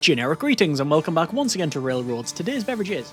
Generic greetings and welcome back once again to Railroads. Today's beverage is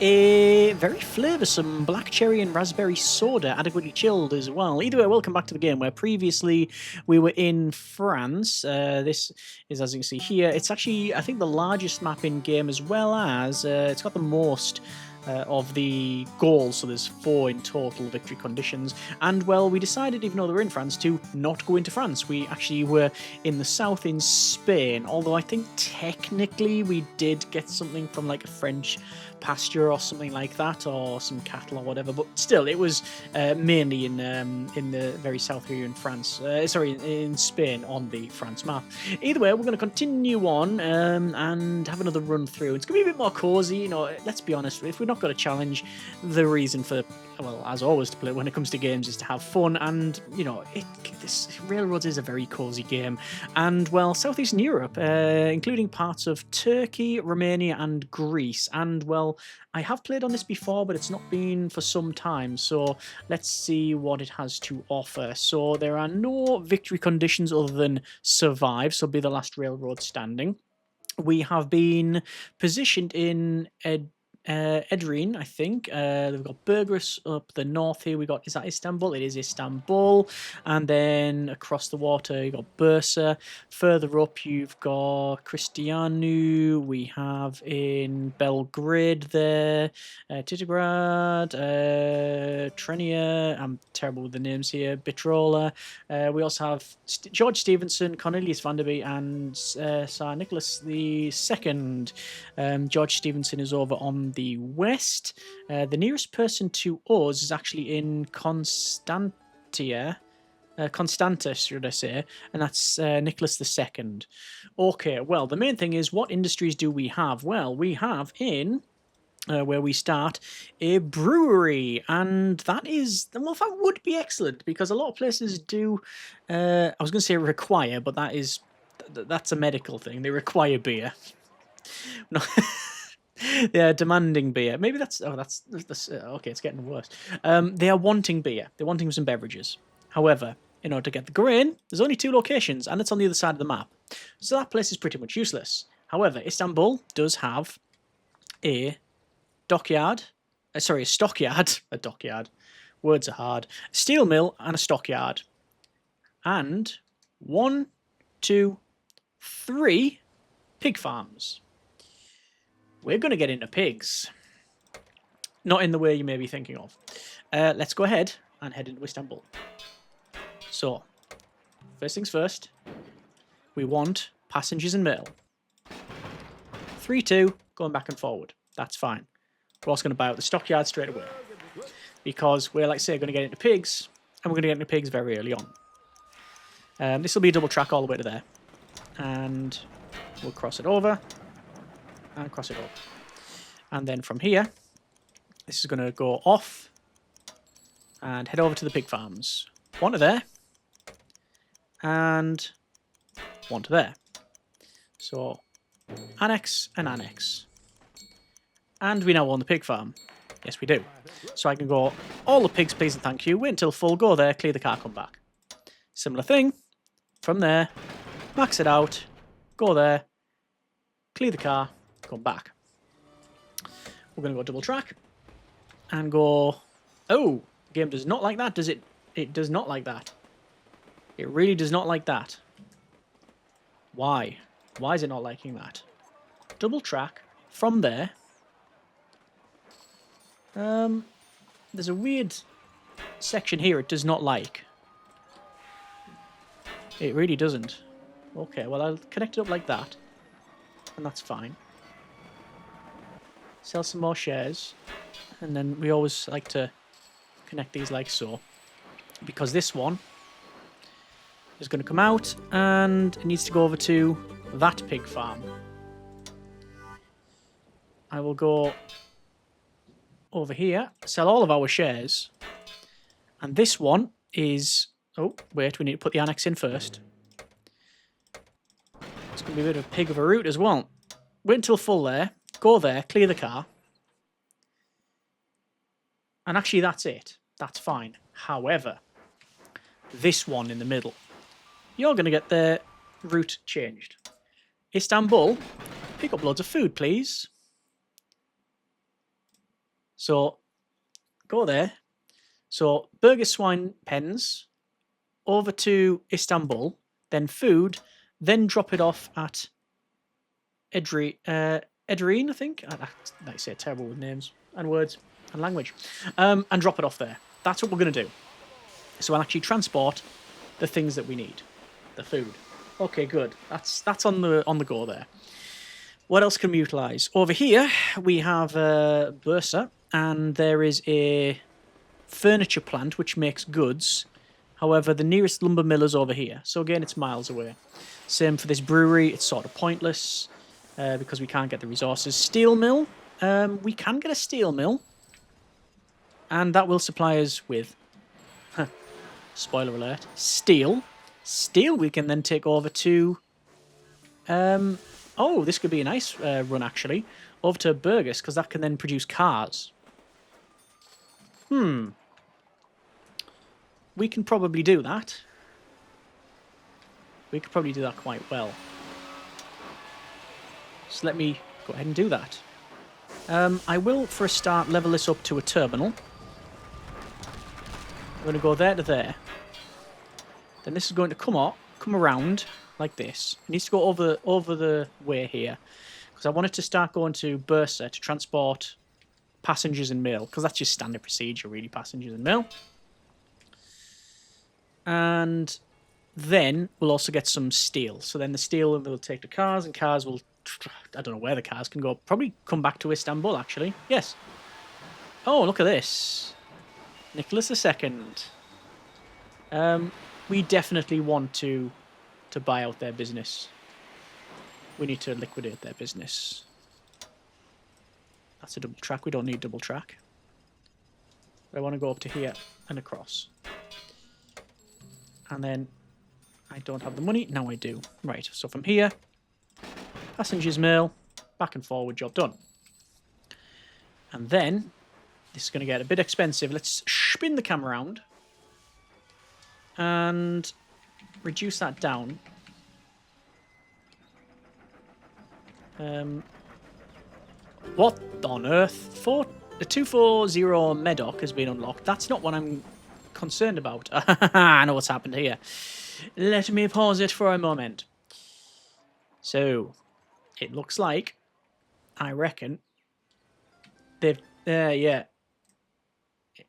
a very flavoursome black cherry and raspberry soda, adequately chilled as well. Either way, welcome back to the game where previously we were in France. This is, as you can see here, it's actually, I think, the largest map in game, as well as it's got the most of the goals, so there's 4 in total victory conditions. And well, we decided, even though they were in France, to not go into France. We actually were in the south in Spain, although I think technically we did get something from like a French pasture or something like that, or some cattle or whatever, but still it was mainly in the very south here in France, in Spain on the France map. Either way, we're going to continue on and have another run through. It's going to be a bit more cozy, you know. Let's be honest, if we're not got a challenge, the reason for, well, as always, to play when it comes to games is to have fun, and you know, this Railroads is a very cozy game. And well, Southeastern Europe, including parts of Turkey, Romania and Greece, and well, I have played on this before, but it's not been for some time, so let's see what it has to offer. So there are no victory conditions other than survive, so be the last railroad standing. We have been positioned in Edrine, I think. We've got Burgos up the north here. We got, is that Istanbul? It is Istanbul. And then across the water, you've got Bursa. Further up, you've got Cristianu. We have in Belgrade there, Titigrad, Trenia. I'm terrible with the names here. Bitrola. We also have George Stevenson, Cornelius van der Bee, and Sir Nicholas II. George Stevenson is over on the west. The nearest person to us is actually in Constanta, should I say, and that's Nicholas II. Okay, well, the main thing is, what industries do we have? Well, we have in where we start a brewery, and that is, well, that would be excellent because a lot of places do, I was going to say require, but that's a medical thing. They require beer. No. Yeah, demanding beer. Maybe that's okay. It's getting worse. They are wanting beer. They're wanting some beverages. However, in order to get the grain, there's only 2 locations, and it's on the other side of the map. So that place is pretty much useless. However, Istanbul does have a dockyard. A stockyard. A dockyard. Words are hard. A steel mill and a stockyard. And 1, 2, 3 pig farms. We're going to get into pigs. Not in the way you may be thinking of. Let's go ahead and head into Istanbul. So, first things first, we want passengers and mail. 3-2, going back and forward. That's fine. We're also going to buy out the stockyard straight away. Because we're, like I say, going to get into pigs, and we're going to get into pigs very early on. This will be a double track all the way to there. And we'll cross it over. And cross it over. And then from here, this is going to go off and head over to the pig farms. 1 to there. And 1 to there. So, annex and annex. And we now own the pig farm. Yes, we do. So I can go, all the pigs, please and thank you. Wait until full, go there, clear the car, come back. Similar thing. From there, max it out, go there, clear the car, come back. We're going to go double track and go... Oh, the game does not like that, does it? It does not like that. It really does not like that. Why? Why is it not liking that? Double track from there. There's a weird section here it does not like. It really doesn't. Okay, well, I'll connect it up like that. And that's fine. Sell some more shares. And then we always like to connect these like so. Because this one is going to come out and it needs to go over to that pig farm. I will go over here, sell all of our shares. And this one is... Oh, wait, we need to put the annex in first. It's going to be a bit of a pig of a route as well. Wait until full there. Go there, clear the car. And actually, that's it. That's fine. However, this one in the middle. You're going to get there route changed. Istanbul, pick up loads of food, please. So, go there. So, burger swine pens, over to Istanbul, then food, then drop it off at Edrine, I think. I say terrible with names and words and language. And drop it off there. That's what we're going to do. So I'll actually transport the things that we need. The food. Okay, good. That's on the go there. What else can we utilise? Over here, we have Bursa, and there is a furniture plant which makes goods. However, the nearest lumber mill is over here. So again, it's miles away. Same for this brewery. It's sort of pointless because we can't get the resources. Steel mill. We can get a steel mill. And that will supply us with, spoiler alert, steel. Steel we can then take over to... oh, this could be a nice run, actually. Over to Burgess, because that can then produce cars. We can probably do that. We could probably do that quite well. So let me go ahead and do that. I will, for a start, level this up to a terminal. I'm going to go there to there. Then this is going to come around like this. It needs to go over the way here. Because I want it to start going to Bursa to transport passengers and mail. Because that's just standard procedure, really, passengers and mail. And then we'll also get some steel. So then the steel will take the cars, and cars will... I don't know where the cars can go. Probably come back to Istanbul, actually. Yes. Oh, look at this. Nicholas II. We definitely want to buy out their business. We need to liquidate their business. That's a double track. We don't need double track. I want to go up to here and across. And then I don't have the money. Now I do. Right, so from here, passengers mail, back and forward, job done. And then, this is going to get a bit expensive. Let's spin the camera around. And reduce that down. What on earth? The 240 Medoc has been unlocked. That's not what I'm concerned about. I know what's happened here. Let me pause it for a moment. So, it looks like, I reckon, they've... yeah.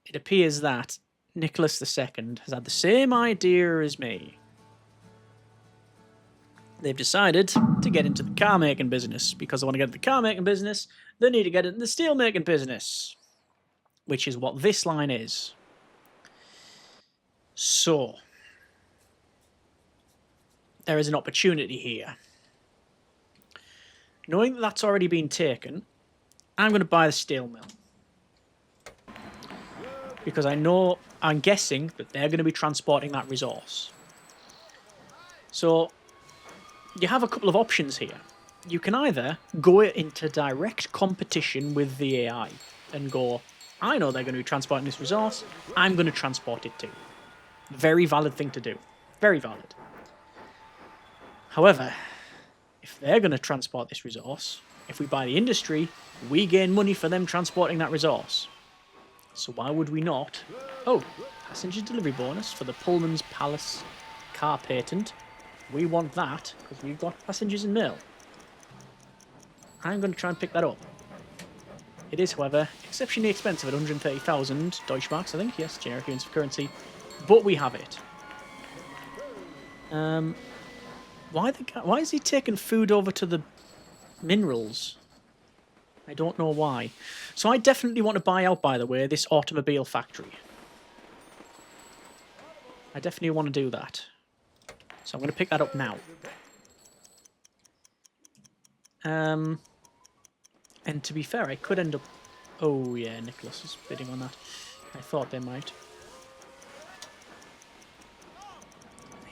It appears that Nicholas II has had the same idea as me. They've decided to get into the car-making business. Because they want to get into the car-making business, they need to get into the steel-making business. Which is what this line is. So, there is an opportunity here. Knowing that that's already been taken, I'm going to buy the steel mill. Because I'm guessing that they're going to be transporting that resource. So, you have a couple of options here. You can either go into direct competition with the AI and go, I know they're going to be transporting this resource, I'm going to transport it too. Very valid thing to do. Very valid. However, if they're going to transport this resource, if we buy the industry, we gain money for them transporting that resource. So why would we not? Oh, passenger delivery bonus for the Pullman's Palace car patent. We want that because we've got passengers and mail. I'm going to try and pick that up. It is, however, exceptionally expensive at 130,000 Deutschmarks, I think. Yes, generic units of currency. But we have it. Why is he taking food over to the minerals? I don't know why. So I definitely want to buy out, by the way, this automobile factory. I definitely want to do that. So I'm going to pick that up now. And to be fair, I could end up... Oh, yeah, Nicholas is bidding on that. I thought they might.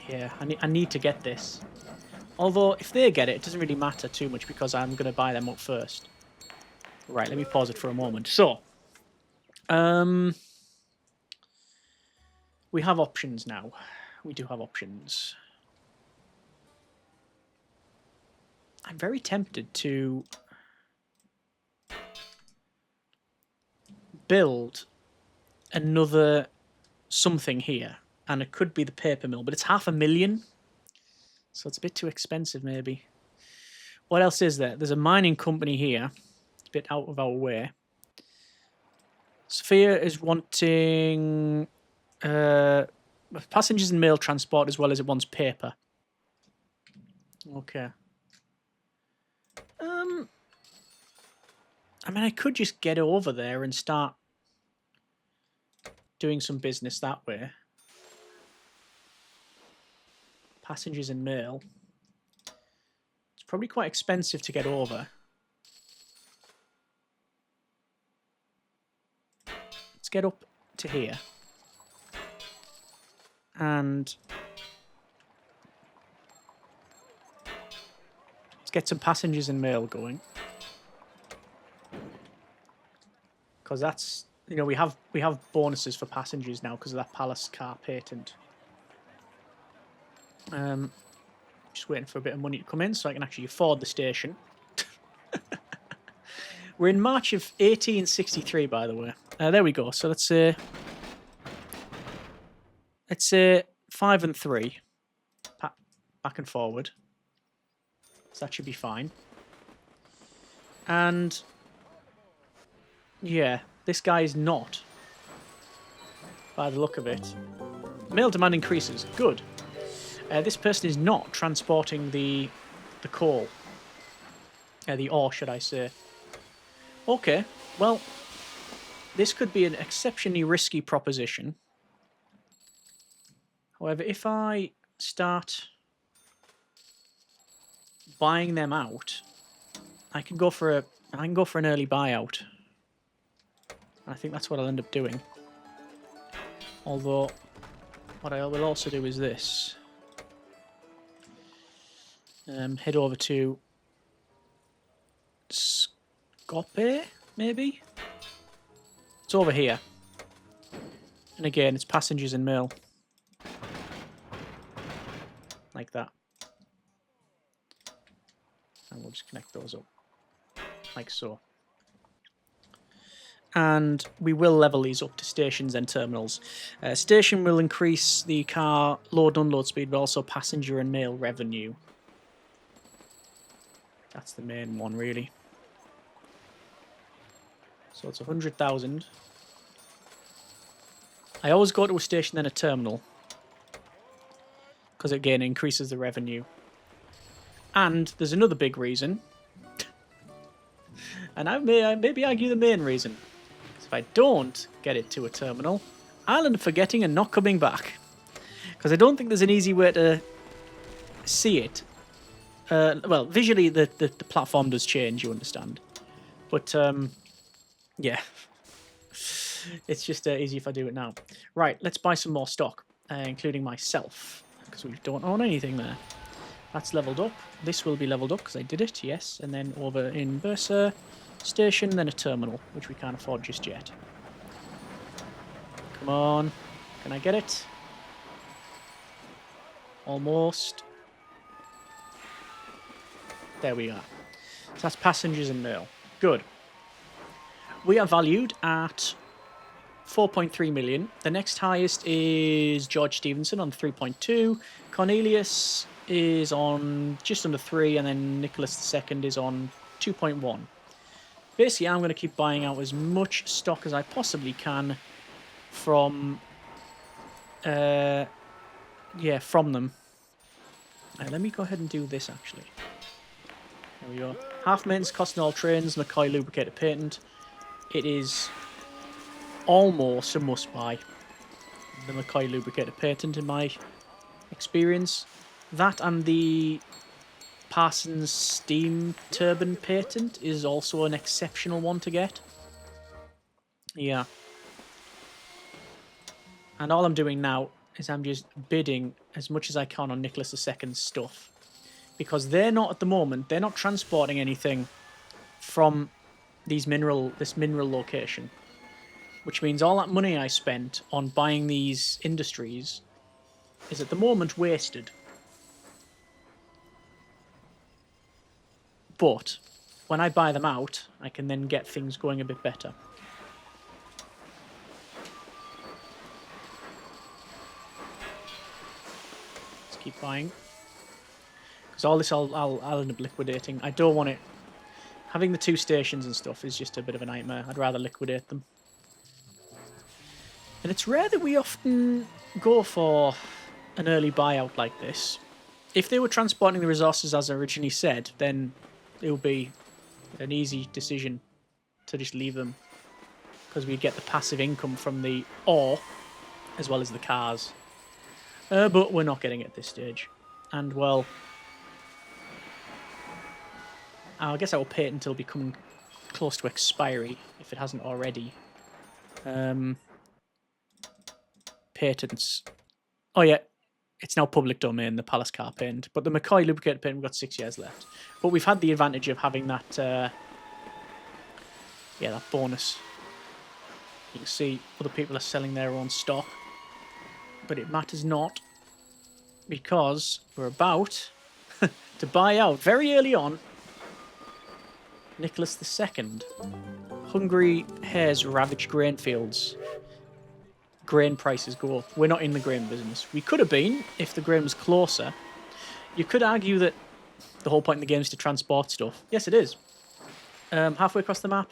Yeah, I need to get this. Although, if they get it, it doesn't really matter too much because I'm going to buy them up first. Right, let me pause it for a moment. So, we have options now. We do have options. I'm very tempted to build another something here, and it could be the paper mill, but it's 500,000, so it's a bit too expensive maybe. What else is there? There's a mining company here. It's a bit out of our way. Sophia is wanting passengers and mail transport as well as it wants paper. Okay. I mean, I could just get over there and start doing some business that way. Passengers and mail. It's probably quite expensive to get over. Let's get up to here. And let's get some passengers and mail going. Because that's, you know, we have bonuses for passengers now because of that palace car patent. Just waiting for a bit of money to come in so I can actually afford the station. We're in March of 1863, by the way. There we go. So let's say 5 and 3, back and forward. So that should be fine. And yeah, this guy is not, by the look of it. Mail demand increases. Good. This person is not transporting the coal. The ore, should I say. Okay, well, this could be an exceptionally risky proposition. However, if I start buying them out, I can go for an early buyout. I think that's what I'll end up doing. Although, what I will also do is this. Head over to Skopje, maybe? It's over here. And again, it's passengers and mail. Like that. And we'll just connect those up. Like so. And we will level these up to stations and terminals. Station will increase the car load and unload speed, but also passenger and mail revenue. That's the main one, really. So it's 100,000. I always go to a station then a terminal. Because again, it increases the revenue. And there's another big reason. And I may maybe argue the main reason. If I don't get it to a terminal, I'll end up forgetting and not coming back. Because I don't think there's an easy way to see it. Well, visually the platform does change, you understand. But, yeah. It's just easy if I do it now. Right, let's buy some more stock, including myself. Because we don't own anything there. That's leveled up. This will be leveled up because I did it, yes. And then over in Bursa station, then a terminal, which we can't afford just yet. Come on. Can I get it? Almost. There we are. So that's passengers and mail. Good. We are valued at 4.3 million. The next highest is George Stevenson on 3.2. Cornelius is on just under 3, and then Nicholas II is on 2.1. Basically, I'm going to keep buying out as much stock as I possibly can from, from them. Let me go ahead and do this, actually. There we go. Half maintenance cost in all trains, McCoy lubricator patent. It is almost a must-buy. The McCoy lubricator patent, in my experience. That and the Parsons steam turbine patent is also an exceptional one to get. Yeah. And all I'm doing now is I'm just bidding as much as I can on Nicholas II's stuff. Because they're not, at the moment, they're not transporting anything from this mineral location. Which means all that money I spent on buying these industries is at the moment wasted. But when I buy them out, I can then get things going a bit better. Let's keep buying. Because all this I'll end up liquidating. I don't want it. Having the 2 stations and stuff is just a bit of a nightmare. I'd rather liquidate them. And it's rare that we often go for an early buyout like this. If they were transporting the resources as I originally said, then it would be an easy decision to just leave them. Because we'd get the passive income from the ore as well as the cars. But we're not getting it at this stage. And, well, I guess I will pay it until becoming close to expiry, if it hasn't already. Patents. Oh, yeah. It's now public domain, the Palace Car patent. But the McCoy lubricated patent, we've got 6 years left. But we've had the advantage of having that, that bonus. You can see other people are selling their own stock. But it matters not, because we're about to buy out very early on Nicholas II. Hungry hares ravage grain fields. Grain prices go up. We're not in the grain business. We could have been if the grain was closer. You could argue that the whole point in the game is to transport stuff. Yes, it is. Halfway across the map,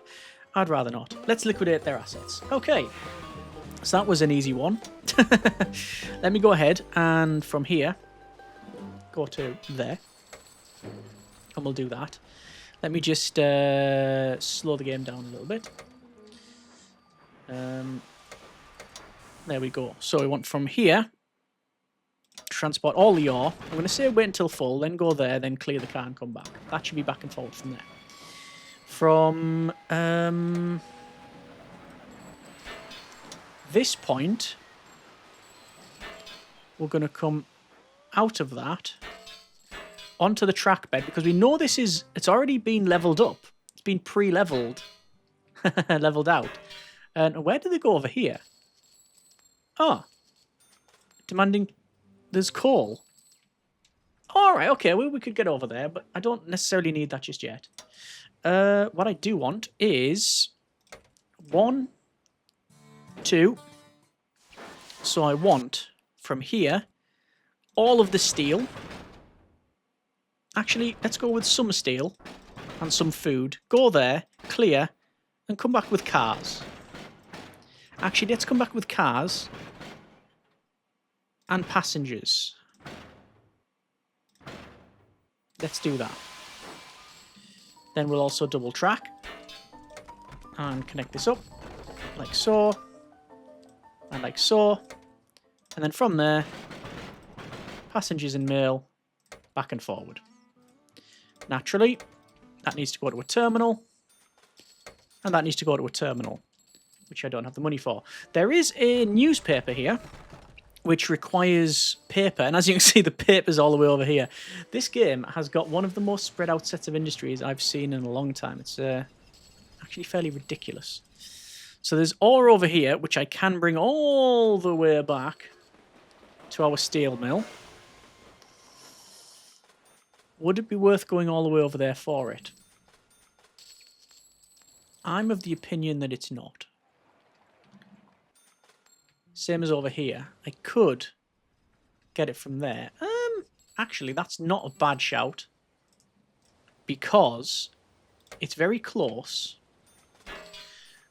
I'd rather not. Let's liquidate their assets. Okay. So that was an easy one. Let me go ahead and from here, go to there. And we'll do that. Let me just slow the game down a little bit. There we go. So we want from here, transport all the ore. I'm going to say wait until full, then go there, then clear the car and come back. That should be back and forward from there. From this point, we're going to come out of that onto the track bed because we know it's already been leveled up. It's been pre-leveled, leveled out. And where do they go over here? Oh, demanding there's coal. All right, okay, well, we could get over there, but I don't necessarily need that just yet. What I do want is 1, 2. So I want from here all of the steel. Actually, let's go with some steel and some food. Go there, clear, and come back with cars. Actually, let's come back with cars and passengers. Let's do that. Then we'll also double track and connect this up like so and like so. And then from there, passengers and mail back and forward. Naturally, that needs to go to a terminal and that needs to go to a terminal, which I don't have the money for. There is a newspaper here, which requires paper. And as you can see, the paper's all the way over here. This game has got one of the most spread out sets of industries I've seen in a long time. It's actually fairly ridiculous. So there's ore over here, which I can bring all the way back to our steel mill. Would it be worth going all the way over there for it? I'm of the opinion that it's not. Same as over here. I could get it from there. Actually, that's not a bad shout. Because it's very close.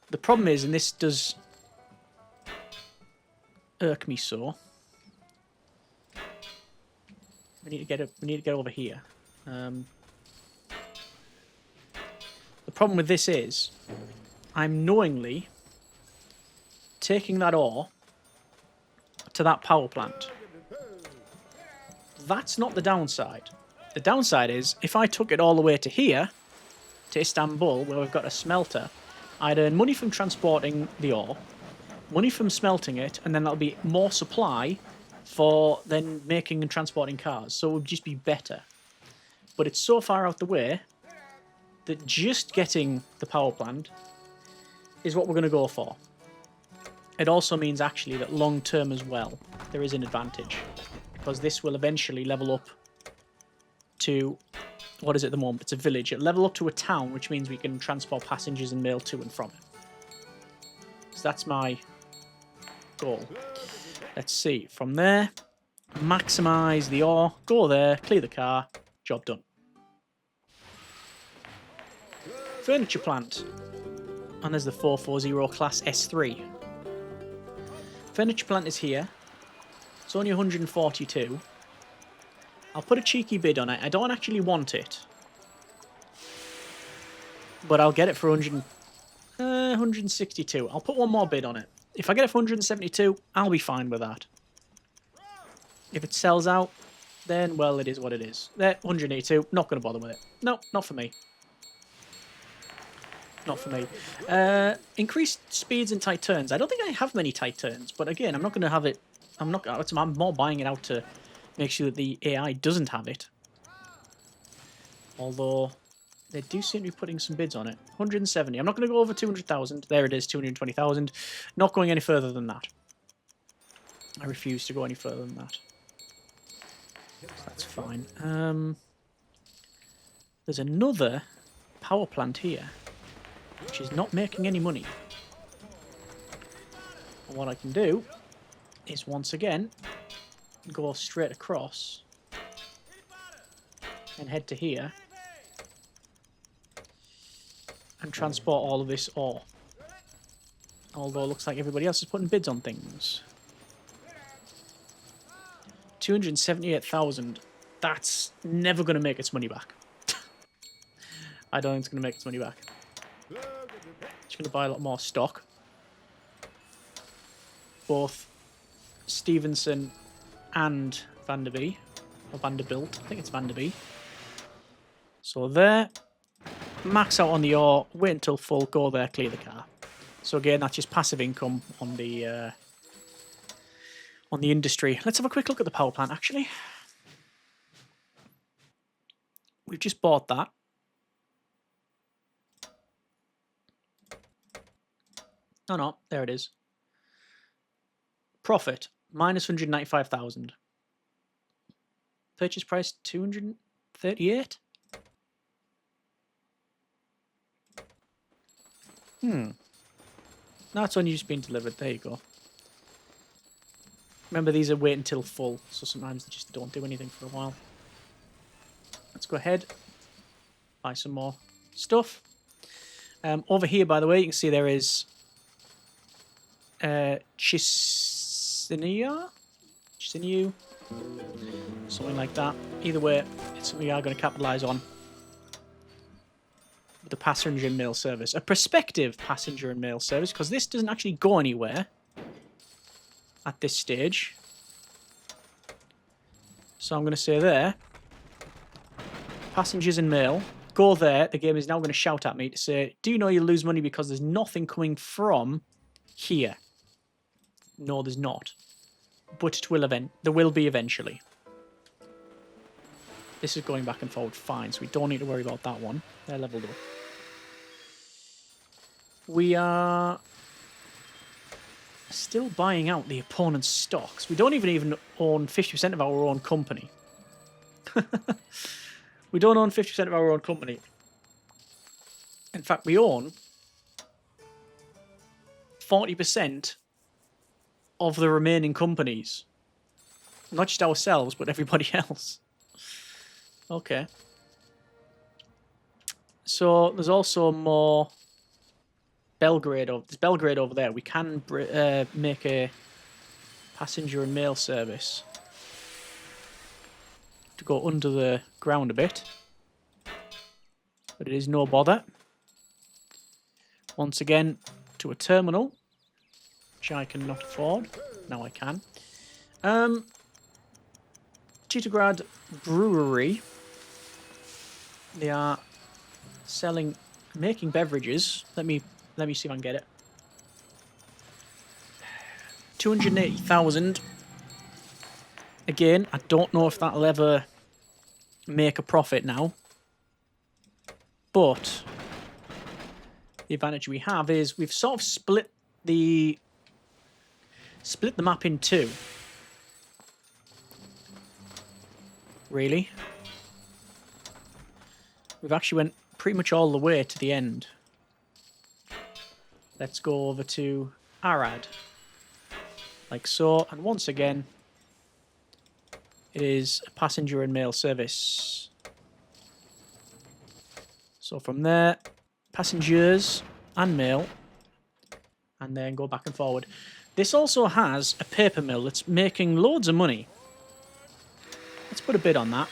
The problem is, and this does irk me so. We need to get over here. The problem with this is, I'm knowingly taking that ore to that power plant. That's not the downside. The downside is, if I took it all the way to here, to Istanbul, where we've got a smelter, I'd earn money from transporting the ore, money from smelting it, and then that'll be more supply for then making and transporting cars. So it would just be better. But it's so far out the way that just getting the power plant is what we're going to go for. It also means actually that long term as well, there is an advantage. Because this will eventually level up to What is it at the moment? It's a village. It'll level up to a town, which means we can transport passengers and mail to and from it. So that's my goal. Let's see. From there, maximize the ore, go there, clear the car, job done. Furniture plant. And there's the 440 class S3. Furniture plant is here. It's only 142. I'll put a cheeky bid on it. I don't actually want it. But I'll get it for 162. I'll put one more bid on it. If I get it for 172, I'll be fine with that. If it sells out, then, well, it is what it is. There, 182. Not going to bother with it. No, not for me. Not for me. Increased speeds and tight turns. I don't think I have many tight turns, but again, I'm not going to have it. I'm more buying it out to make sure that the AI doesn't have it. Although they do seem to be putting some bids on it. 170. I'm not going to go over 200,000. There it is, 220,000. Not going any further than that. I refuse to go any further than that. So that's fine. There's another power plant here, which is not making any money. And what I can do is once again go straight across and head to here and transport all of this ore. Although it looks like everybody else is putting bids on things. 278,000. That's never going to make its money back. I don't think it's going to make its money back. Just going to buy a lot more stock. Both Stevenson and Vanderby. Or Vanderbilt. I think it's Vanderby. So there. Max out on the ore. Wait until full. Go there. Clear the car. So again, that's just passive income on the industry. Let's have a quick look at the power plant, actually. We've just bought that. No, there it is. Profit, minus 195,000. Purchase price, 238? No, it's only just been delivered. There you go. Remember, these are wait until full, so sometimes they just don't do anything for a while. Let's go ahead. Buy some more stuff. Over here, by the way, you can see there is Chisinau, something like that. Either way, it's something we are going to capitalise on. The passenger and mail service. A prospective passenger and mail service, because this doesn't actually go anywhere at this stage. So I'm going to say there, passengers and mail, go there. The game is now going to shout at me to say, do you know you'll lose money because there's nothing coming from here? No, there's not. But it will there will be eventually. This is going back and forward fine, so we don't need to worry about that one. They're leveled up. We are still buying out the opponent's stocks. We don't even own 50% of our own company. We don't own 50% of our own company. In fact, we own 40% of the remaining companies. Not just ourselves, but everybody else. Okay. So there's also more Belgrade. There's Belgrade over there. We can make a passenger and mail service to go under the ground a bit. But it is no bother. Once again, to a terminal, which I cannot afford. Now I can. Titograd Brewery. They are making beverages. Let me see if I can get it. 280,000. Again, I don't know if that'll ever make a profit now. But the advantage we have is we've sort of split the map in two. Really? We've actually went pretty much all the way to the end. Let's go over to Arad. Like so. And once again, it is a passenger and mail service. So from there, passengers and mail. And then go back and forward. This also has a paper mill that's making loads of money. Let's put a bid on that.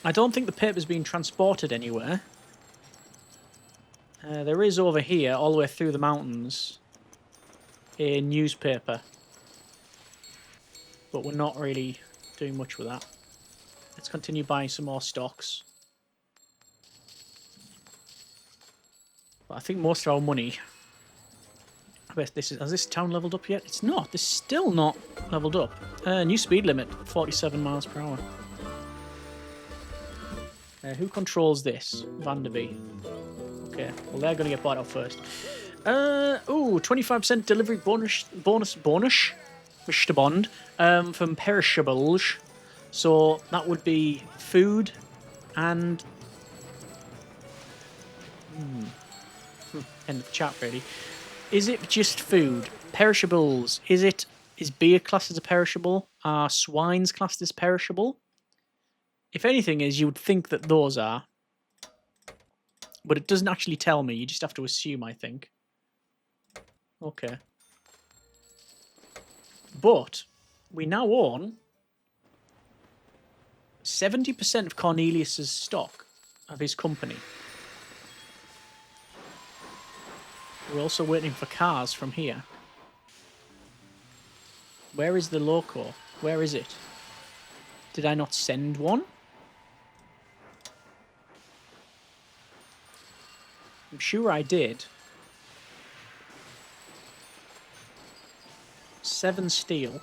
I don't think the paper's being transported anywhere. There is over here, all the way through the mountains, a newspaper. But we're not really doing much with that. Let's continue buying some more stocks. But I think most of our money... I bet this is... Has this town leveled up yet? It's not. It's still not leveled up. New speed limit, 47 miles per hour. Who controls this? Vanderby. Okay, well they're going to get bought out first. Ooh, 25% delivery bonus Mr. Bond, from perishables. So that would be food and... End of the chat, really. Is it just food? Perishables. Is beer classed as a perishable? Are swines classed as perishable? If anything is, you would think that those are. But it doesn't actually tell me. You just have to assume, I think. Okay. But we now own 70% of Cornelius's stock of his company. We're also waiting for cars from here. Where is the loco? Where is it? Did I not send one? I'm sure I did. 7 steel.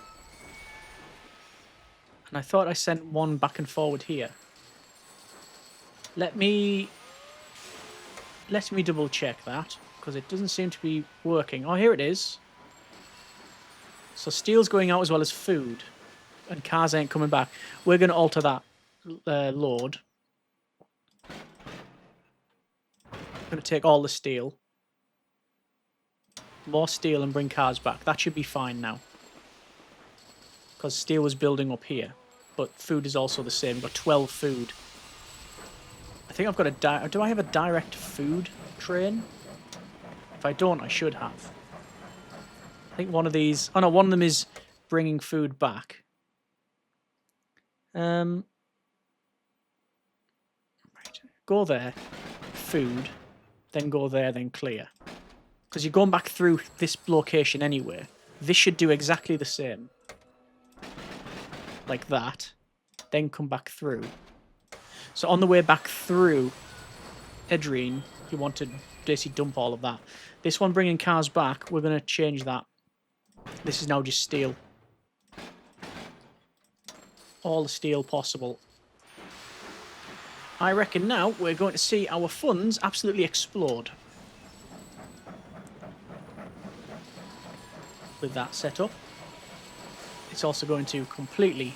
And I thought I sent one back and forward here. Let me double check that, because it doesn't seem to be working. Oh, here it is. So steel's going out as well as food. And cars ain't coming back. We're going to alter that load. I'm going to take all the steel. More steel and bring cars back. That should be fine now. Because steel was building up here. But food is also the same. We've got 12 food. I think I've got a... Do I have a direct food train? If I don't, I should have. I think one of these... Oh no, one of them is bringing food back. Right. Go there. Food. Then go there, then clear. Because you're going back through this location anyway. This should do exactly the same. Like that. Then come back through. So on the way back through Edrine, you want to basically dump all of that. This one bringing cars back, we're going to change that. This is now just steel. All the steel possible. I reckon now we're going to see our funds absolutely explode. With that setup. It's also going to completely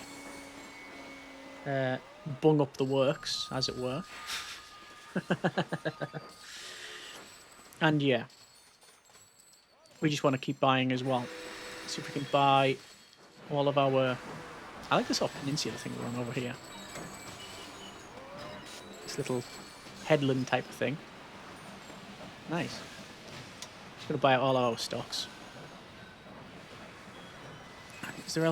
bung up the works, as it were. And yeah. We just want to keep buying as well. See if we can buy all of our... I like this whole peninsula thing we're on over here. This little headland type of thing. Nice. Just going to buy out all our stocks. Is there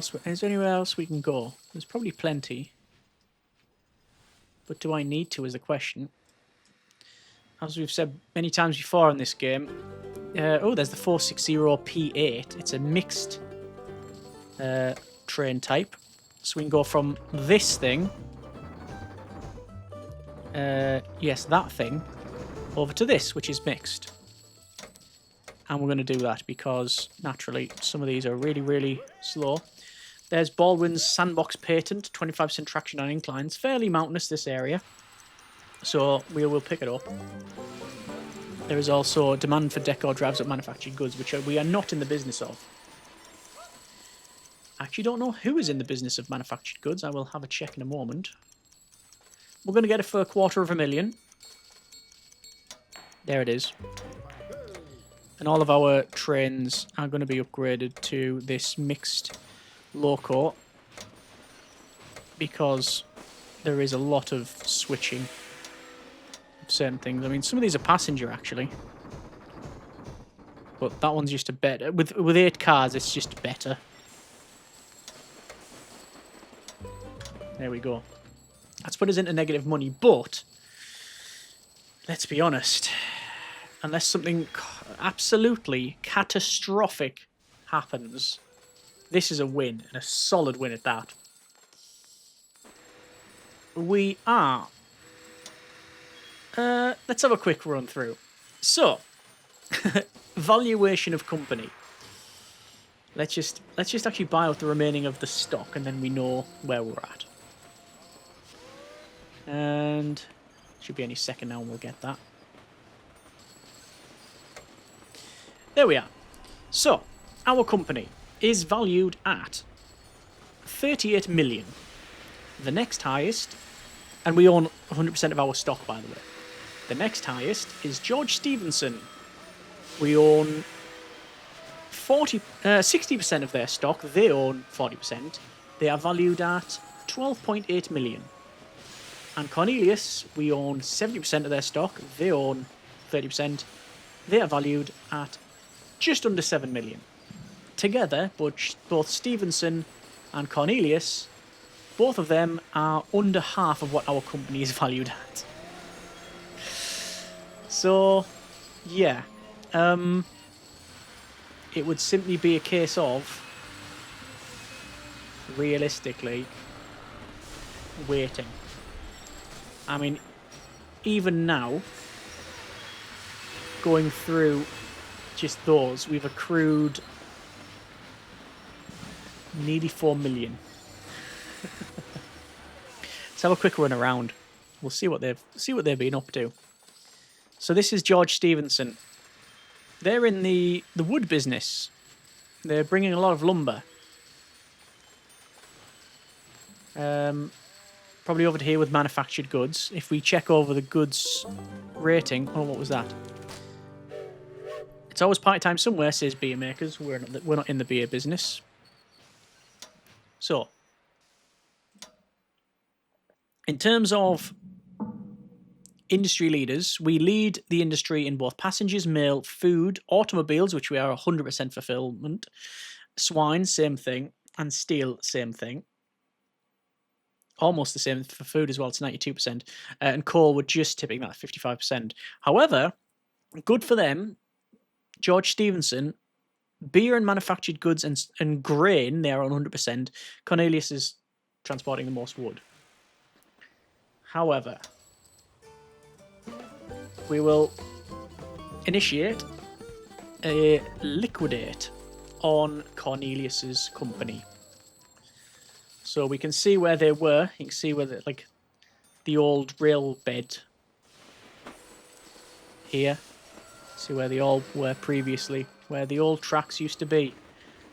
anywhere else we can go? There's probably plenty. But do I need to is the question. As we've said many times before in this game. Oh, there's the 460P8. It's a mixed train type. So we can go from this thing. Yes, that thing. Over to this, which is mixed. And we're going to do that because, naturally, some of these are really, really slow. There's Baldwin's Sandbox Patent, 25% traction on inclines. Fairly mountainous, this area. So we will pick it up. There is also demand for decor drives up manufactured goods, which we are not in the business of. I actually don't know who is in the business of manufactured goods. I will have a check in a moment. We're going to get it for $250,000. There it is. And all of our trains are going to be upgraded to this mixed loco, because there is a lot of switching of certain things. I mean, some of these are passenger, actually. But that one's just a better... With 8 cars, it's just better. There we go. That's put us into negative money, but... Let's be honest. Unless something absolutely catastrophic happens, this is a win, and a solid win at that. We are... let's have a quick run through. So, valuation of company. Let's just actually buy out the remaining of the stock, and then we know where we're at. And should be any second now, and we'll get that. There we are. So, our company is valued at 38 million. The next highest, and we own 100% of our stock, by the way. The next highest is George Stevenson. We own 60% of their stock. They own 40%. They are valued at 12.8 million. And Cornelius, we own 70% of their stock. They own 30%. They are valued at just under 7 million. Together, both Stevenson and Cornelius, both of them are under half of what our company is valued at. So, yeah. It would simply be a case of, realistically, waiting. I mean, even now, going through just those, we've accrued nearly 4 million. Let's have a quick run around. We'll see what they've been up to. So this is George Stevenson. They're in the wood business. They're bringing a lot of lumber. Probably over here with manufactured goods. If we check over the goods rating... Oh, what was that? It's always party time somewhere, says beer makers. We're not in the beer business. So, in terms of industry leaders, we lead the industry in both passengers, mail, food, automobiles, which we are 100% fulfillment, swine, same thing, and steel, same thing. Almost the same for food as well, it's 92%. And coal, we're just tipping that 55%. However, good for them, George Stevenson, beer and manufactured goods and grain, they are on 100%. Cornelius is transporting the most wood. However, we will initiate a liquidate on Cornelius's company. So we can see where they were. You can see where like the old rail bed here. See where they all were previously, where the old tracks used to be,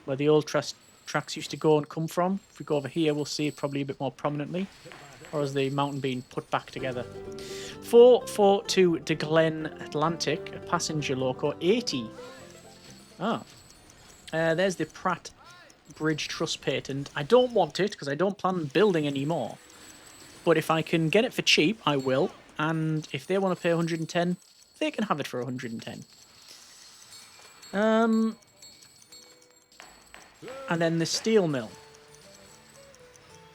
where the old tracks used to go and come from. If we go over here, we'll see it probably a bit more prominently, or is the mountain being put back together. 442 to Glen Atlantic, a passenger loco, 80. Oh, there's the Pratt Bridge Truss patent. I don't want it because I don't plan on building any more. But if I can get it for cheap, I will. And if they want to pay 110, they can have it for 110. And then the steel mill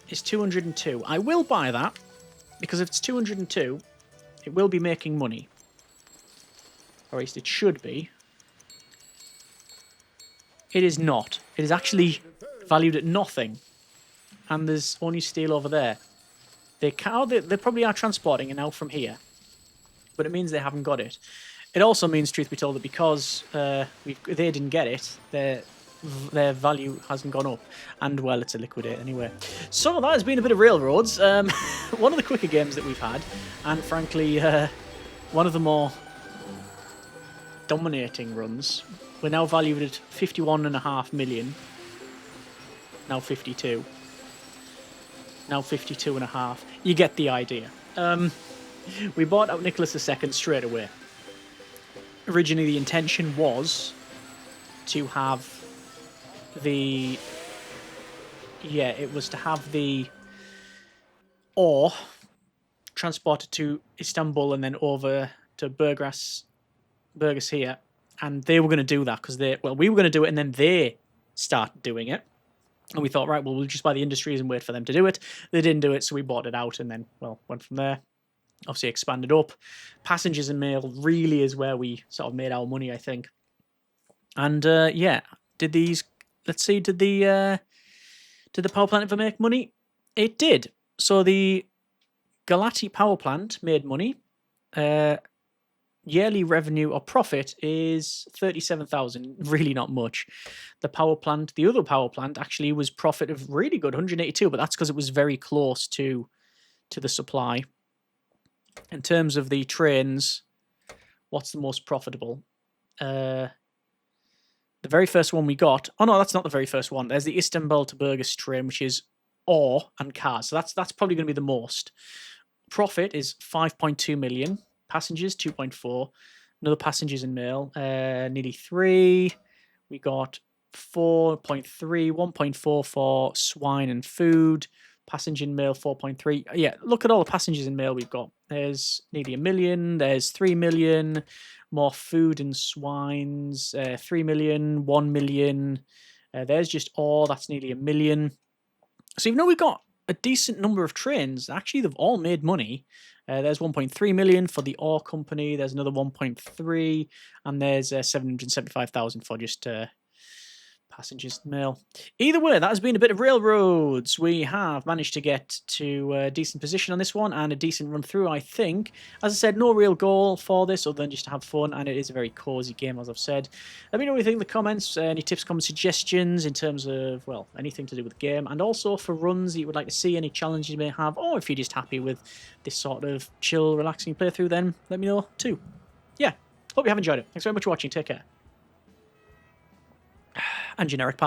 is 202. I will buy that because if it's 202, it will be making money. Or at least it should be. It is not. It is actually valued at nothing. And there's only steel over there. They probably are transporting it now from here. But it means they haven't got it. It also means, truth be told, that because they didn't get it, their value hasn't gone up. And, well, it's a liquidate anyway. So that has been a bit of Railroads. One of the quicker games that we've had. And, frankly, one of the more dominating runs. We're now valued at 51.5 million. Now 52. Now 52.5. You get the idea. We bought out Nicholas II straight away. Originally, the intention was to have the... Yeah, it was to have the ore transported to Istanbul and then over to Burgas here. And they were going to do that because we were going to do it and then they started doing it. And we thought, right, well, we'll just buy the industries and wait for them to do it. They didn't do it, so we bought it out and then, well, went from there. Obviously expanded up. Passengers and mail really is where we sort of made our money, I think. And yeah, did the power plant ever make money? It did. So the Galati power plant made money. Yearly revenue or profit is 37,000. Really not much. The other power plant, actually was profit of really good, 182, but that's because it was very close to the supply. In terms of the trains, what's the most profitable? The very first one we got... Oh, no, that's not the very first one. There's the Istanbul to Burgas train, which is ore and cars. So that's probably going to be the most. Profit is 5.2 million. Passengers, 2.4. Another passengers and mail, nearly 3. We got 4.3, 1.4 for swine and food. Passenger and mail, 4.3. Yeah, look at all the passengers and mail we've got. There's nearly 1 million. There's 3 million. More food and swines, 3 million, 1 million. There's just ore, that's nearly 1 million. So even though we've got a decent number of trains, actually they've all made money. There's 1.3 million for the ore company. There's another 1.3, and there's 775,000 for just passengers mail. Either way, that has been a bit of railroads. We have managed to get to a decent position on this one and a decent run through, I think. As I said, no real goal for this other than just to have fun, and it is a very cozy game, as I've said. Let me know what you think in the comments. Any tips, comments, suggestions in terms of, well, anything to do with the game, and also for runs that you would like to see, any challenges you may have, or if you're just happy with this sort of chill, relaxing playthrough, then let me know too. Yeah, hope you have enjoyed it. Thanks very much for watching. Take care. And generic part.